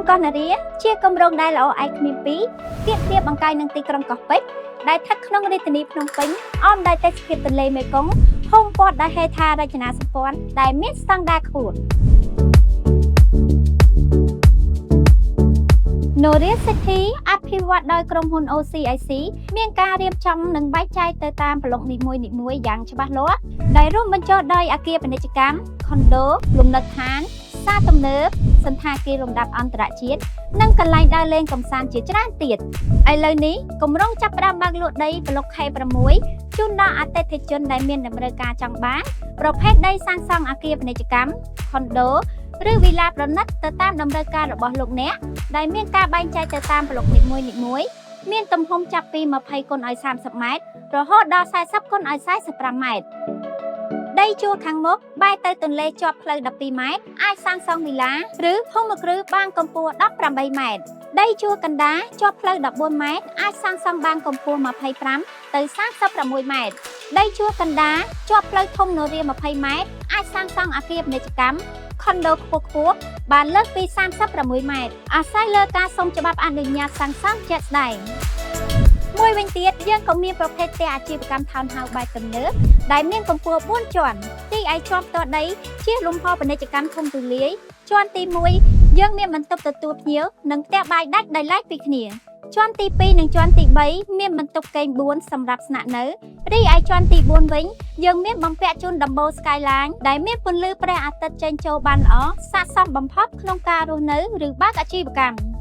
ក្រុងកោះនារីជាគម្រោងដែលល្អឯកគ្មានពីរទៀតទៀតបង្កាយនឹងទីក្រុងកោះពេជ្រដែលស្ថិតក្នុងរាជធានីភ្នំពេញអមដោយទេសភាពទន្លេមេគង្គហុំព័ទ្ធដោយហេដ្ឋារចនាសម្ព័ន្ធដែលមានស្តង់ដារខ្ពស់Noria City អភិវឌ្ឍដោយក្រុមហ៊ុន OCIC មានការរៀបចំនិងបែងចែកទៅតាមប្លុកនីមួយៗយ៉ាងច្បាស់លាស់ដែលរួមបញ្ចូលដោយអគារពាណិជ្ជកម្ម ខុនដូ លំនៅដ្ឋាន ផ្សារទំនើប សណ្ឋាគារលំដាប់អន្តរជាតិនិងកន្លែងដើរលេងកម្សាន្តជាច្រើនទៀតឥឡូវនេះគម្រោងចាប់ផ្ដើមបើកលក់ដីប្លុក K6 ជូនដល់អតិថិជនដែលមានតម្រូវការចង់បានប្រភេទដីសាងសង់អគារពាណិជ្ជកម្ម ខុនដូ ឬវិឡាប្រណិតទៅតាមតម្រូវការរបស់លោកអ្នកដែលមានការបែងចែកទៅតាមប្លុកនីមួយៗមានទំហំចាប់ពី20គុណឲ្យ30ម៉ែត្ររហូតដល់40គុណឲ្យ45ម៉ែត្រដីជួរខាងមុខបែរទៅទន្លេជាប់ផ្លូវ12ម៉ែត្រអាចសាងសង់វិឡាឬភូមិគ្រឹះបានកម្ពស់18ម៉ែត្រដីជួរកណ្ដាលជាប់ផ្លូវ14ម៉ែត្រអាចសាងសង់បានកម្ពស់25ទៅ36ម៉ែត្រដីជួរកណ្ដាលជាប់ផ្លូវធំនរា20ម៉ែត្រអាចសាងសង់អគារពាណិជ្ជកម្មខុនដូខ្ពស់បានលើសពី36ម៉ែត្រអាស្រ័យលើការសុំច្បាប់អនុញ្ញាតសាងសង់ជាក់ស្ដែងមួយវិញទៀតយើងក៏មានប្រភេទផ្ទះអាជីវកម្ម Townhouse បែបទំនើបដែលមានកម្ពស់4ជាន់ទីឯជាន់ផ្ទាល់ដីជាលំហពាណិជ្ជកម្មធំទូលាយជាន់ទី1យើងមានបន្ទប់ទទួលភ្ញៀវនិងផ្ទះបាយដាច់ដោយឡែកពីគ្នាជាន់ទី2និងជាន់ទី3មានបន្ទប់គេង4សម្រាប់ស្នាក់នៅរីឯជាន់ទី4វិញយើងមានបំពាក់ជូនដំបូល Skyline ដែលមានពន្លឺព្រះអាទិត្យចេញចូលបានល្អស័ក្តិសមបំផុតក្នុងការរស់នៅឬបើកអាជីវកម្ម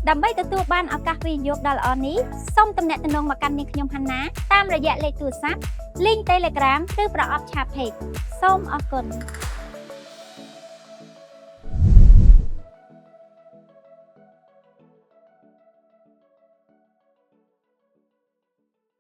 ដើម្បីទទួលបានឱកាសវិនិយោគដ៏ល្អនេះសូមទំនាក់ទំនងមកកាន់នាងខ្ញុំហាន់ណាតាមរយៈលេខទូរស័ព្ទ link Telegram ឬប្រអប់ឆាត Page សូមអរគុណ